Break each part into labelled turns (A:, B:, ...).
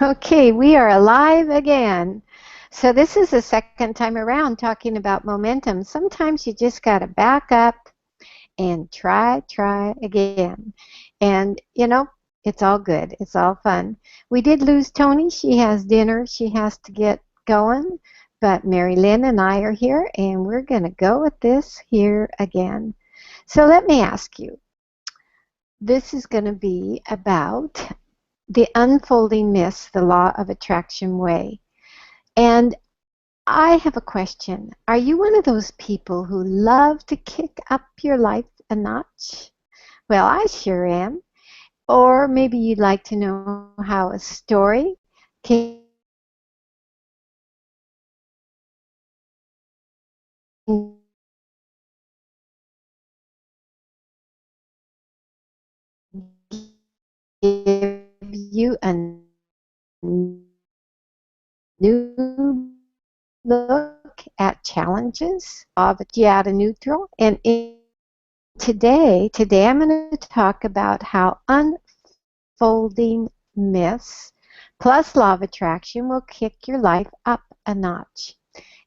A: Okay, we are alive again. So this is the second time around talking about momentum. Sometimes you just got to back up and try again. And, it's all good. It's all fun. We did lose Tony. She has dinner. She has to get going. But Mary Lynn and I are here, and we're going to go with this here again. So let me ask you. This is going to be about the unfolding myths, the law of attraction way. And I have a question. Are you one of those people who love to kick up your life a notch? Well, I sure am. Or maybe you'd like to know how a story can give you a new look at challenges of a neutral. And today I'm going to talk about how unfolding myths plus law of attraction will kick your life up a notch.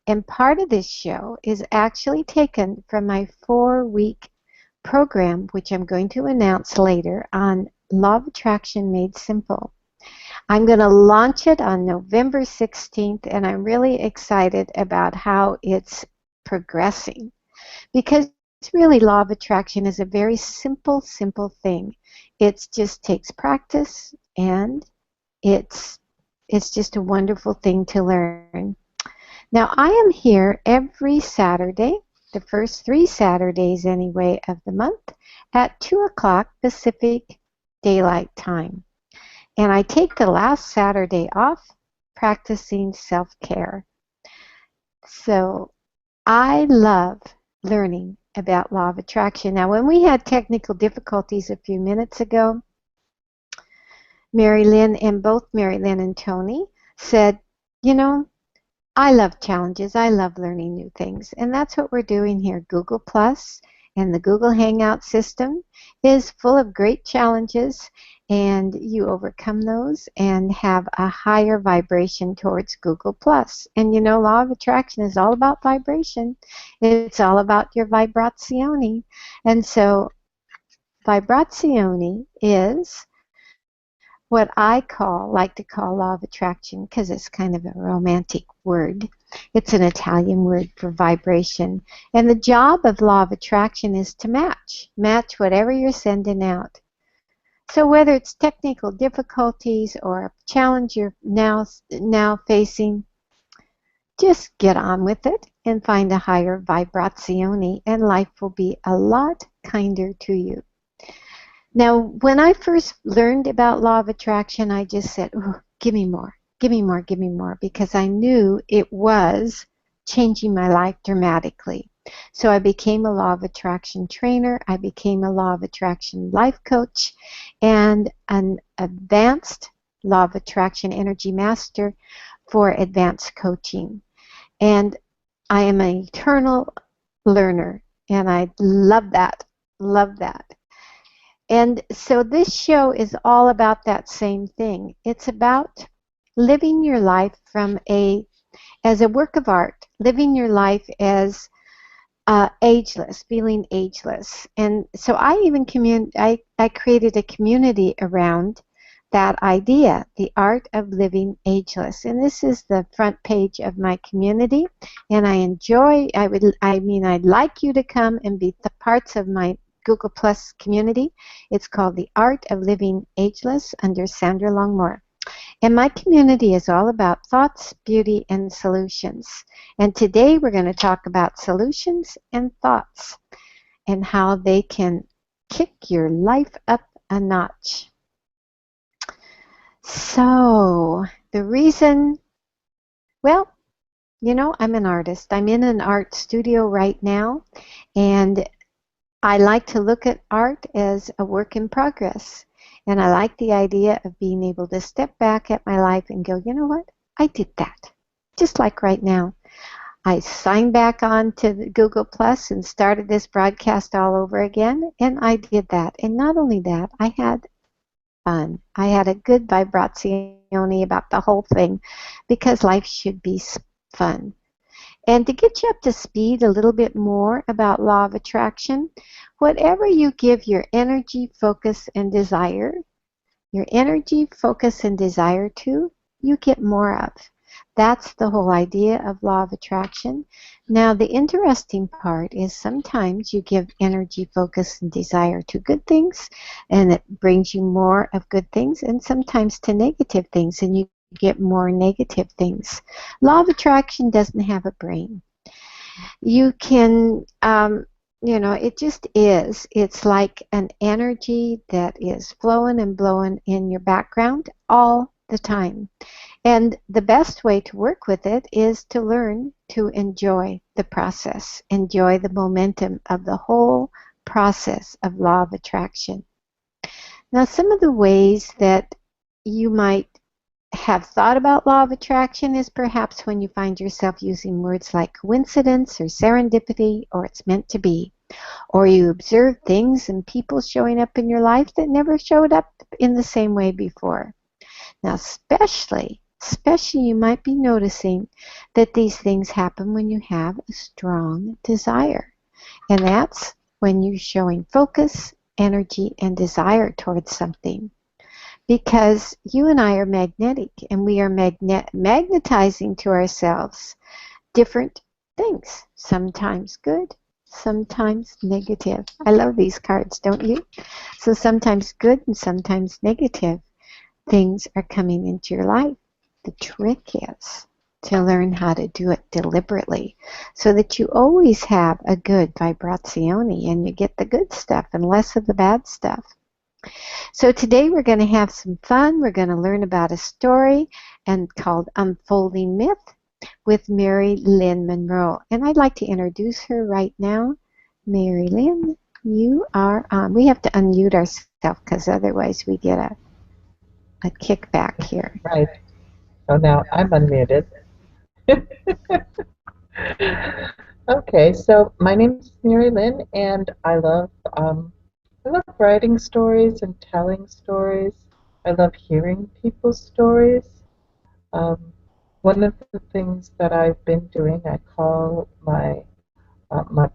A: And part of this show is actually taken from my 4-week program, which I'm going to announce later, on Law of Attraction Made Simple. I'm going to launch it on November 16th, and I'm really excited about how it's progressing. Because really, law of attraction is a very simple thing. It just takes practice, and it's just a wonderful thing to learn. Now, I am here every Saturday, the first 3 Saturdays anyway of the month, at 2 o'clock Pacific Daylight Time. And I take the last Saturday off practicing self-care. So I love learning about law of attraction. Now, when we had technical difficulties a few minutes ago, both Mary Lynn and Tony said, I love challenges. I love learning new things. And that's what we're doing here. Google Plus and the Google Hangout system is full of great challenges, and you overcome those and have a higher vibration towards Google Plus. And law of attraction is all about vibration. It's all about your vibrazione. And so vibrazione is what I like to call law of attraction, because it's kind of a romantic word. It's an Italian word for vibration. And the job of law of attraction is to match whatever you're sending out. So whether it's technical difficulties or a challenge you're now facing, just get on with it and find a higher vibrazione, and life will be a lot kinder to you. Now, when I first learned about law of attraction, I just said, oh, give me more, because I knew it was changing my life dramatically. So I became a law of attraction trainer. I became a law of attraction life coach and an advanced law of attraction energy master for advanced coaching. And I am an eternal learner, and I love that. And so this show is all about that same thing. It's about living your life as a work of art, living your life as ageless, feeling ageless. And so I created a community around that idea, the art of living ageless. And this is the front page of my community. And I'd like you to come and be the parts of my Google Plus community. It's called The Art of Living Ageless under Sandra Longmore. And my community is all about thoughts, beauty, and solutions. And today we're going to talk about solutions and thoughts and how they can kick your life up a notch. So the reason, I'm an artist. I'm in an art studio right now, and I like to look at art as a work in progress. And I like the idea of being able to step back at my life and go, you know what? I did that. Just like right now. I signed back on to the Google Plus and started this broadcast all over again, and I did that. And not only that, I had fun. I had a good vibrazione about the whole thing because life should be fun. And to get you up to speed a little bit more about law of attraction, whatever you give your energy, focus, and desire, your energy, focus, and desire to, you get more of. That's the whole idea of law of attraction. Now, the interesting part is sometimes you give energy, focus, and desire to good things, and it brings you more of good things, and sometimes to negative things, and you get more negative things. Law of attraction doesn't have a brain. You can, it just is. It's like an energy that is flowing and blowing in your background all the time. And the best way to work with it is to learn to enjoy the process, enjoy the momentum of the whole process of law of attraction. Now, some of the ways that you might have thought about law of attraction is perhaps when you find yourself using words like coincidence or serendipity or it's meant to be, or you observe things and people showing up in your life that never showed up in the same way before. Now, especially you might be noticing that these things happen when you have a strong desire. And that's when you're showing focus, energy, and desire towards something. Because you and I are magnetic, and we are magnetizing to ourselves different things, sometimes good, sometimes negative. I love these cards, don't you? So sometimes good and sometimes negative things are coming into your life. The trick is to learn how to do it deliberately so that you always have a good vibrazione and you get the good stuff and less of the bad stuff. So today we're going to have some fun. We're going to learn about a story and called Unfolding Myth with Mary Lynn Monroe. And I'd like to introduce her right now. Mary Lynn, you are on. We have to unmute ourselves because otherwise we get a kickback here.
B: Right. So now I'm unmuted. Okay, so my name is Mary Lynn, and I love writing stories and telling stories. I love hearing people's stories. Um, One of the things that I've been doing, I call my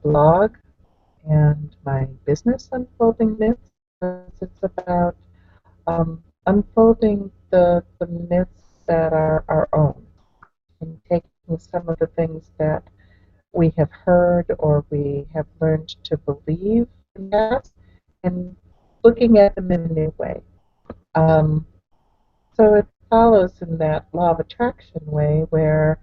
B: blog and my business Unfolding Myths, because it's about unfolding the myths that are our own and taking some of the things that we have heard or we have learned to believe in the past and looking at them in a new way. Um, so it follows in that law of attraction way where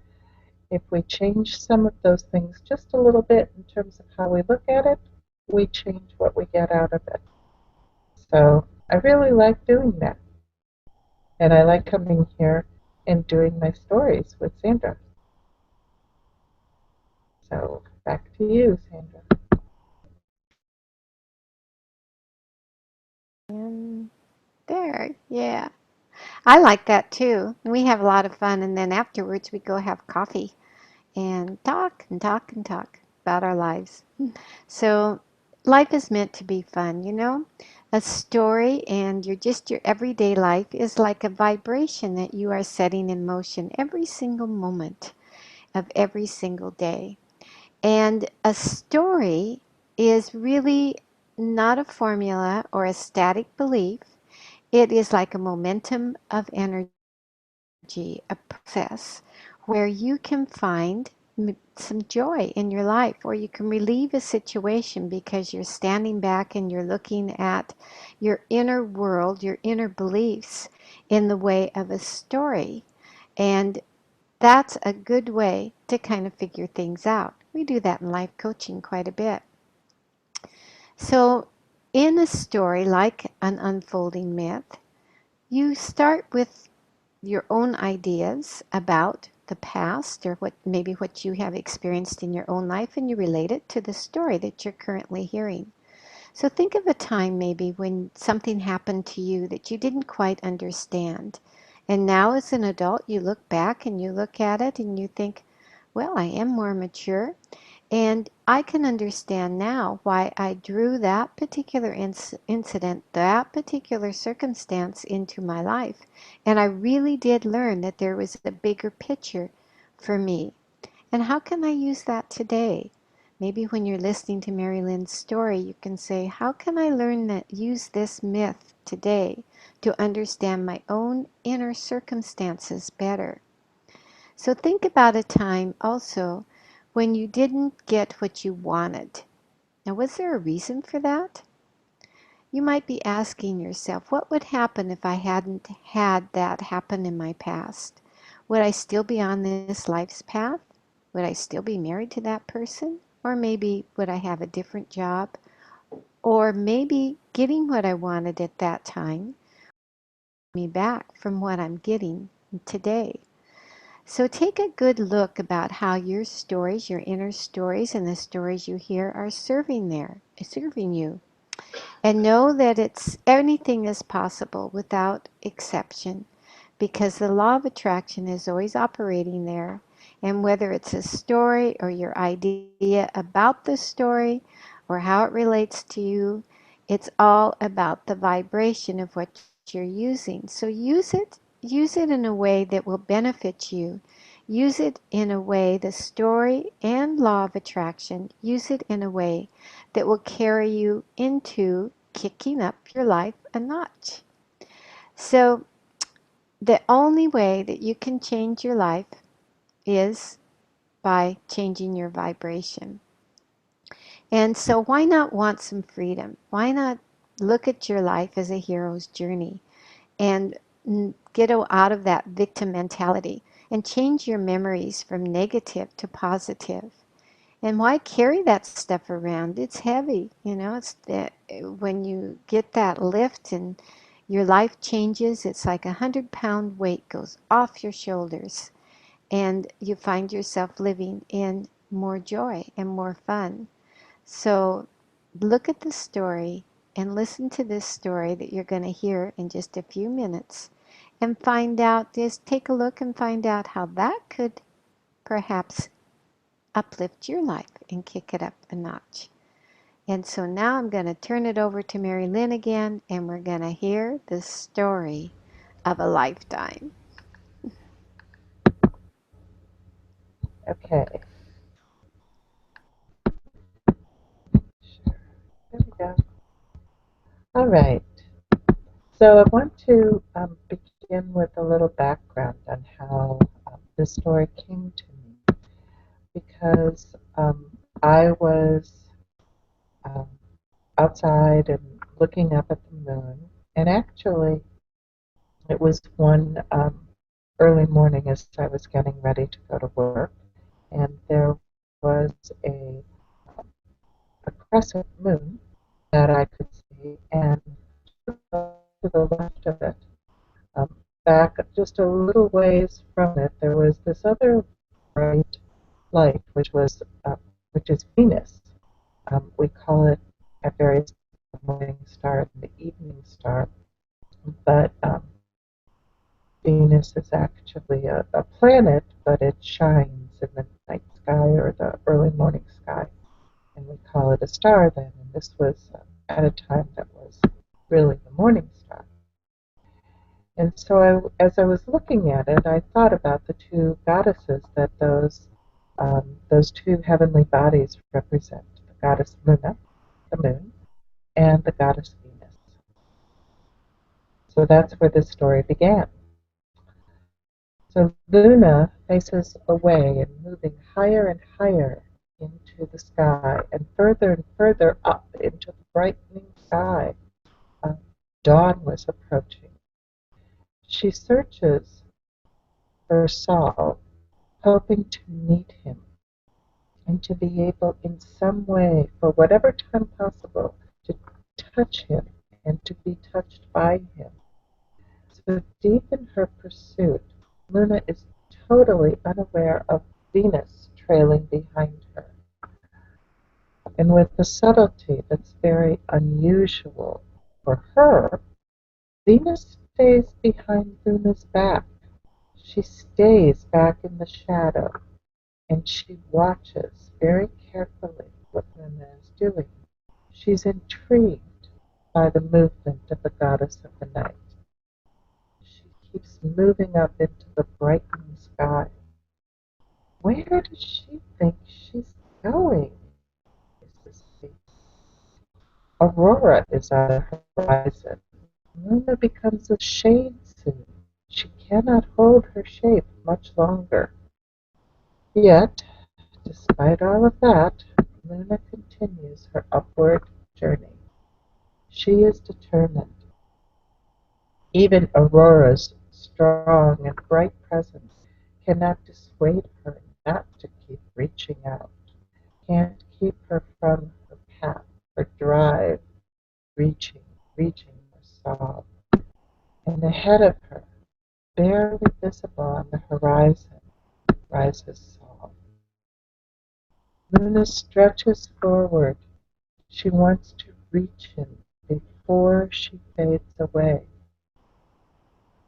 B: if we change some of those things just a little bit in terms of how we look at it, we change what we get out of it. So I really like doing that. And I like coming here and doing my stories with Sandra. So back to you, Sandra.
A: And there, yeah. I like that too. We have a lot of fun, and then afterwards we go have coffee and talk and talk and talk about our lives. So life is meant to be fun, you know? A story and your everyday life is like a vibration that you are setting in motion every single moment of every single day. And a story is really not a formula or a static belief. It is like a momentum of energy, a process where you can find some joy in your life, or you can relieve a situation because you're standing back and you're looking at your inner world, your inner beliefs in the way of a story. And that's a good way to kind of figure things out. We do that in life coaching quite a bit. So, in a story like an unfolding myth, you start with your own ideas about the past or what you have experienced in your own life, and you relate it to the story that you're currently hearing. So think of a time maybe when something happened to you that you didn't quite understand. And now as an adult, you look back and you look at it and you think, well, I am more mature. And I can understand now why I drew that particular incident, that particular circumstance into my life. And I really did learn that there was a bigger picture for me. And how can I use that today? Maybe when you're listening to Mary Lynn's story, you can say, how can I learn that use this myth today to understand my own inner circumstances better? So think about a time also when you didn't get what you wanted. Now, was there a reason for that? You might be asking yourself, what would happen if I hadn't had that happen in my past? Would I still be on this life's path? Would I still be married to that person? Or maybe would I have a different job? Or maybe getting what I wanted at that time me back from what I'm getting today. So take a good look about how your stories, your inner stories, and the stories you hear are serving you. And know that it's anything is possible without exception because the law of attraction is always operating there. And whether it's a story or your idea about the story or how it relates to you, it's all about the vibration of what you're using. So use it in a way that will benefit you. Use it in a way, the story and law of attraction, use it in a way that will carry you into kicking up your life a notch. So the only way that you can change your life is by changing your vibration. And so, why not want some freedom? Why not look at your life as a hero's journey and get out of that victim mentality and change your memories from negative to positive? And why carry that stuff around? It's heavy, It's when you get that lift and your life changes. It's like 100-pound weight goes off your shoulders, and you find yourself living in more joy and more fun. So look at the story and listen to this story that you're going to hear in just a few minutes, and find out. Just take a look and find out how that could perhaps uplift your life and kick it up a notch. And so now I'm going to turn it over to Mary Lynn again, and we're going to hear the story of a lifetime.
B: Okay, there we go. All right. So I want to begin with a little background on how this story came to me because I was um, outside and looking up at the moon, and actually it was one early morning as I was getting ready to go to work, and there was a crescent moon that I could see, and to the left of it, um, back just a little ways from it, there was this other bright light, which is Venus. We call it at various the morning star and the evening star, but Venus is actually a planet, but it shines in the night sky or the early morning sky, and we call it a star then. And this was at a time that was really the morning star. And so, as I was looking at it, I thought about the two goddesses that those two heavenly bodies represent: the goddess Luna, the moon, and the goddess Venus. So that's where this story began. So Luna faces away and moving higher and higher into the sky and further up into the brightening sky. Uh, Dawn was approaching. She searches for Saul, hoping to meet him and to be able in some way, for whatever time possible, to touch him and to be touched by him. So deep in her pursuit, Luna is totally unaware of Venus trailing behind her. And with a subtlety that's very unusual for her, Venus stays behind Luna's back. She stays back in the shadow. and she watches very carefully what Luna is doing. She's intrigued by the movement of the goddess of the night. She keeps moving up into the brightening sky. Where does she think she's going? Aurora is on the horizon. Luna becomes a shade soon. She cannot hold her shape much longer. Yet, despite all of that, Luna continues her upward journey. She is determined. Even Aurora's strong and bright presence cannot dissuade her not to keep reaching out, can't keep her from her path, her drive, reaching her soul. And ahead of her, barely visible on the horizon, rises Sol. Luna stretches forward. She wants to reach him before she fades away.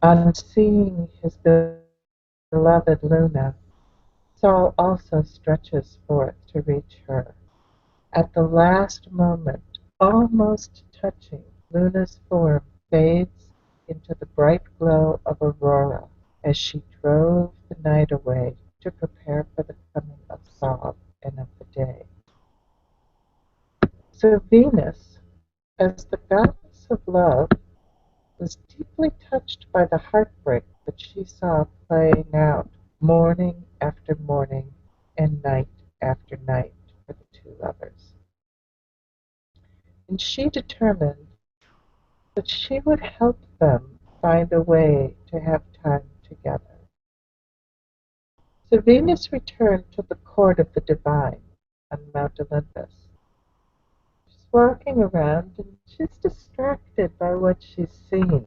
B: On seeing his beloved Luna, Sol also stretches forth to reach her. At the last moment, almost touching, Luna's form fades into the bright glow of Aurora as she drove the night away to prepare for the coming of Sol and of the day. So Venus, as the goddess of love, was deeply touched by the heartbreak that she saw playing out morning after morning and night after night for the two lovers. And she determined that she would help them find a way to have time together. So Venus returned to the court of the divine on Mount Olympus. She's walking around and she's distracted by what she's seen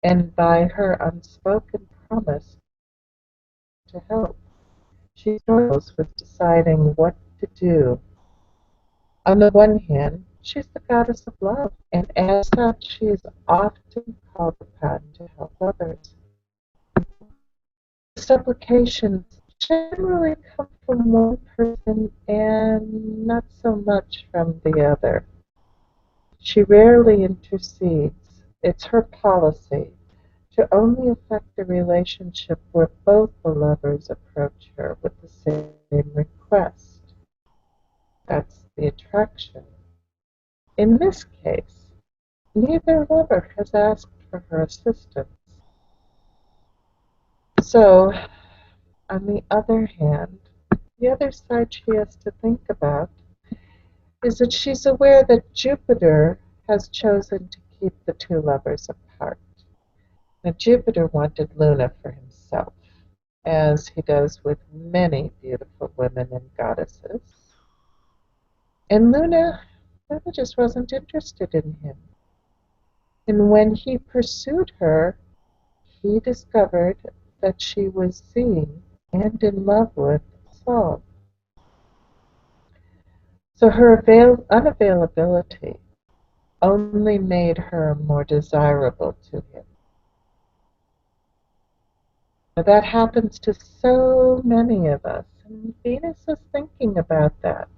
B: and by her unspoken promise to help. She struggles with deciding what to do. On the one hand, she's the goddess of love, and as such, she is often called upon to help others. Supplications generally come from one person and not so much from the other. She rarely intercedes. It's her policy to only affect a relationship where both the lovers approach her with the same request. That's the attraction. In this case, neither lover has asked for her assistance. So, on the other hand, the other side she has to think about is that she's aware that Jupiter has chosen to keep the two lovers apart. Now, Jupiter wanted Luna for himself, as he does with many beautiful women and goddesses. And Luna just wasn't interested in him. And when he pursued her, he discovered that she was seeing and in love with Sol. So her unavailability only made her more desirable to him. Now, that happens to so many of us, and Venus is thinking about that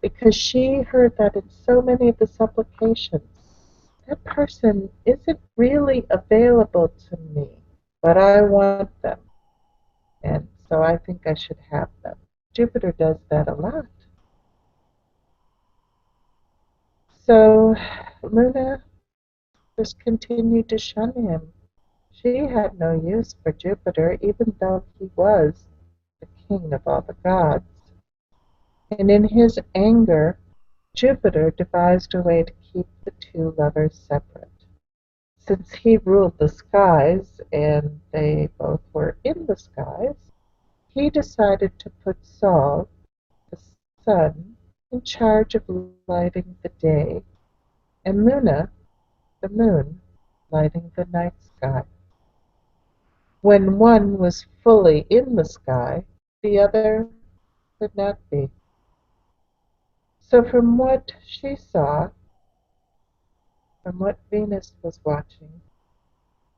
B: because she heard that in so many of the supplications. That person isn't really available to me, but I want them, and so I think I should have them. Jupiter does that a lot. So Luna just continued to shun him. She had no use for Jupiter, even though he was the king of all the gods. And in his anger, Jupiter devised a way to keep the two lovers separate. Since he ruled the skies and they both were in the skies, he decided to put Sol, the sun, in charge of lighting the day, and Luna, the moon, lighting the night sky. When one was fully in the sky, the other could not be. So from what she saw, from what Venus was watching,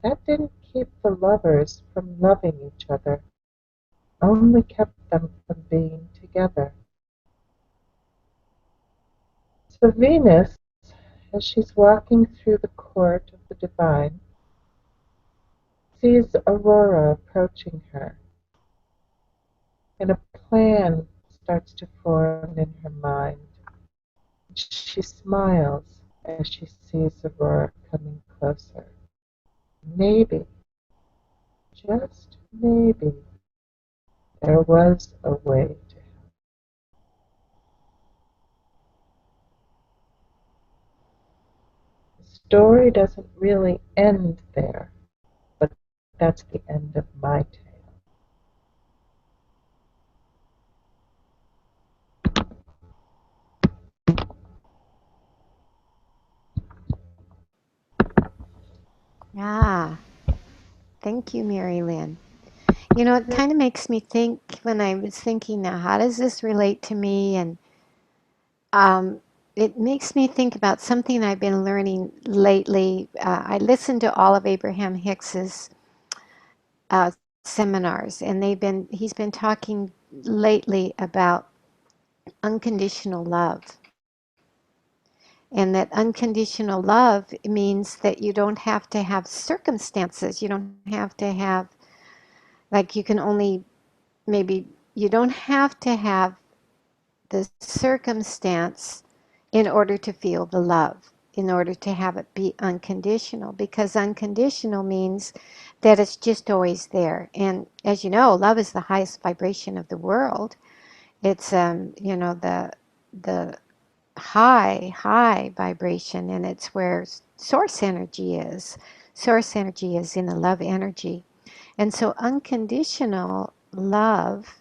B: that didn't keep the lovers from loving each other. only kept them from being together. So Venus, as she's walking through the court of the divine, sees Aurora approaching her, and a plan starts to form in her mind. She smiles as she sees Aurora coming closer. Maybe, just maybe, there was a way to. The story doesn't really end there, but that's the end of my tale.
A: Ah, thank you, Mary Lynn. You know, it kind of makes me think when I was thinking now, how does this relate to me? And um, it makes me think about something I've been learning lately. I listened to all of Abraham Hicks's uh, seminars, and he's been talking lately about unconditional love. And that unconditional love means that you don't have to have circumstances. You don't have to have, like, you can only maybe, you don't have to have the circumstance in order to feel the love, in order to have it be unconditional, because unconditional means that it's just always there. And as you know, love is the highest vibration of the world. It's the high vibration, and it's where source energy is. Source energy is in the love energy. And so unconditional love,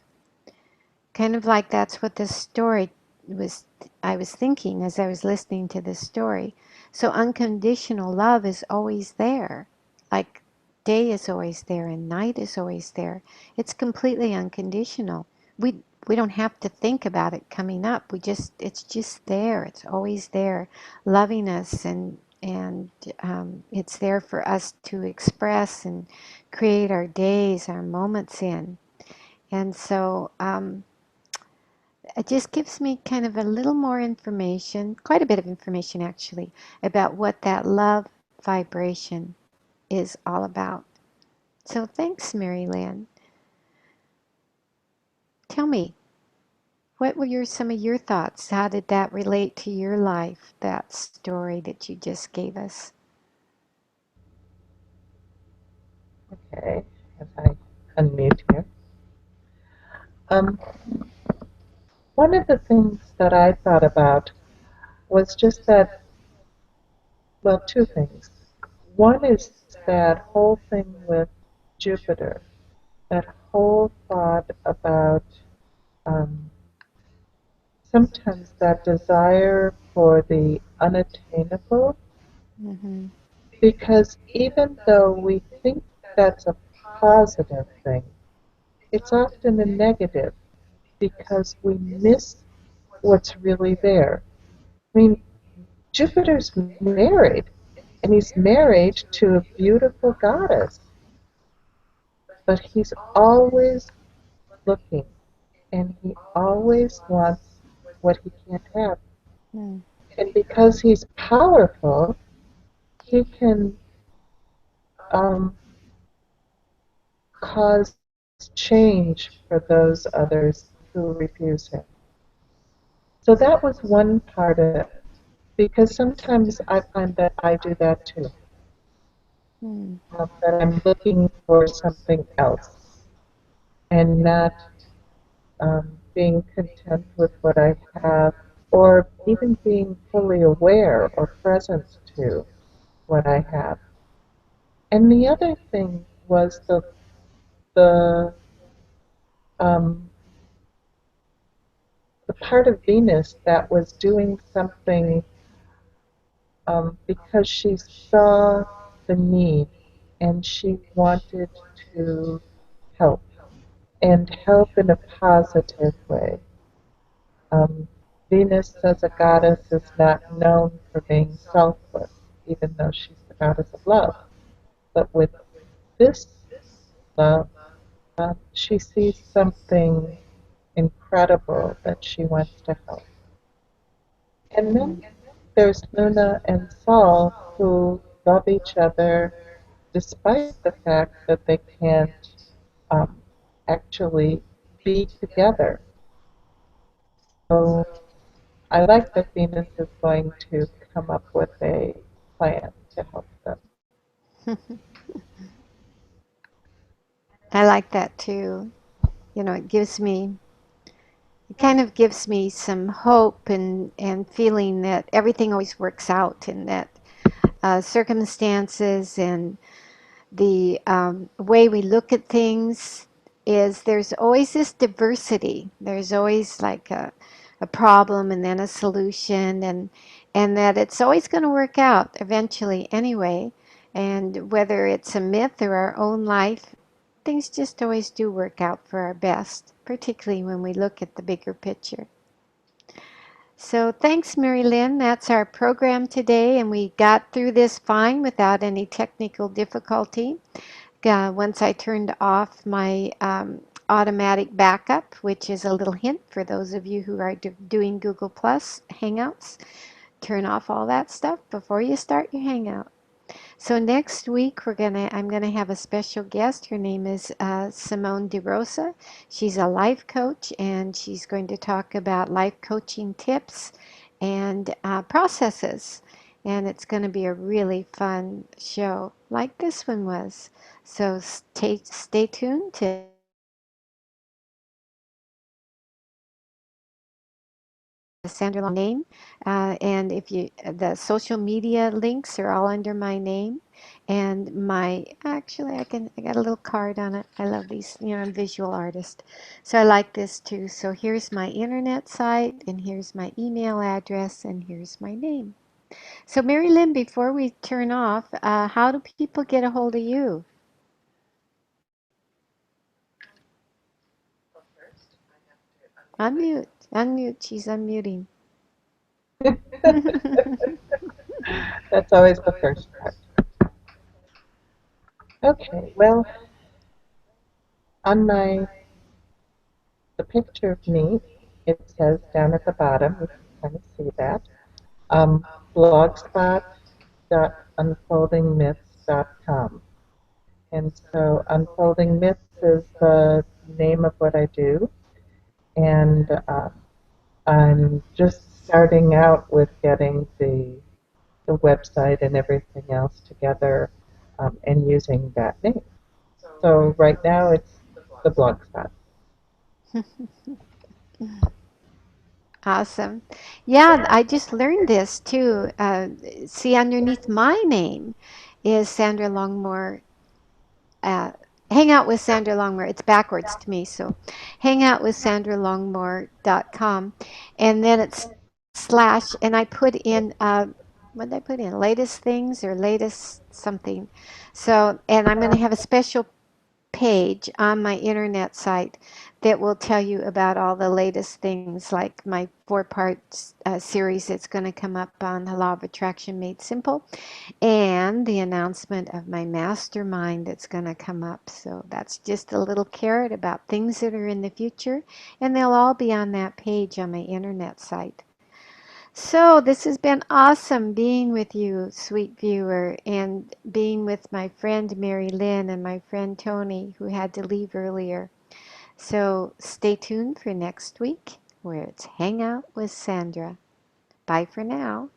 A: kind of like that's what this story was, I was thinking as I was listening to this story. So unconditional love is always there. Like day is always there and night is always there. It's completely unconditional. We don't have to think about it coming up. It's just there. It's always there, loving us, and it's there for us to express and create our days, our moments in. And so it just gives me kind of a little more information, quite a bit of information actually, about what that love vibration is all about. So thanks, Mary Lynn. Tell me, what were some of your thoughts? How did that relate to your life, that story that you just gave us?
B: Okay, as I unmute here. Um, One of the things that I thought about was just that, well, two things. One is that whole thing with Jupiter, that whole thought about um, sometimes that desire for the unattainable,
A: Mm-hmm.
B: because even though we think that's a positive thing, it's often a negative because we miss what's really there. I mean, Jupiter's married, and he's married to a beautiful goddess, but he's always looking, and he always wants what he can't have.
A: Mm.
B: And because he's powerful, he can um, cause change for those others who refuse him. So that was one part of it, because sometimes I find that I do that too,
A: Mm.
B: that I'm looking for something else and not being content with what I have, or even being fully aware or present to what I have. And the other thing was the um, the part of Venus that was doing something because she saw the need and she wanted to help and help in a positive way. Um, Venus as a goddess is not known for being selfless, even though she's the goddess of love. But with this love, she sees something incredible that she wants to help. And then there's Luna and Saul who love each other despite the fact that they can't um, actually be together. So I like that Venus is going to come up with a plan to help them.
A: I like that too. It kind of gives me some hope and feeling that everything always works out and that circumstances and the way we look at things is there's always this diversity. There's always like a problem and then a solution and that it's always going to work out eventually anyway. And whether it's a myth or our own life, things just always do work out for our best, particularly when we look at the bigger picture. So thanks, Mary Lynn. That's our program today, and we got through this fine without any technical difficulty. Once I turned off my automatic backup, which is a little hint for those of you who are doing Google Plus Hangouts, turn off all that stuff before you start your Hangout. So next week I'm gonna have a special guest. Her name is Simone DeRosa. She's a life coach, and she's going to talk about life coaching tips and processes. And it's going to be a really fun show, like this one was. So stay tuned to Sandra Long name, and if you the social media links are all under my name, and my actually I got a little card on it. I love these, I'm a visual artist, so I like this too. So here's my internet site, and here's my email address, and here's my name. So Mary Lynn, before we turn off, how do people get a hold of you? Unmute, unmute. She's unmuting.
B: That's always the first part. Okay, well, on the picture of me, it says down at the bottom, you can kind of see that, blogspot.unfoldingmyths.com. And so Unfolding Myths is the name of what I do. And I'm just starting out with getting the website and everything else together and using that name. So right now it's the blogspot.
A: Awesome. Yeah, I just learned this too. See, underneath my name is Sandra Longmore. Uh, Hang out with Sandra Longmore. It's backwards to me, so hangoutwithsandralongmore.com. And then it's slash, and I put in, what did I put in? Latest things or latest something. So, and I'm going to have a special page on my internet site that will tell you about all the latest things, like my 4-part series that's going to come up on the Law of Attraction Made Simple, and the announcement of my mastermind that's going to come up. So that's just a little carrot about things that are in the future, and they'll all be on that page on my internet site. So, this has been awesome being with you, sweet viewer, and being with my friend Mary Lynn and my friend Tony, who had to leave earlier. So, stay tuned for next week, where it's Hang Out with Sandra. Bye for now.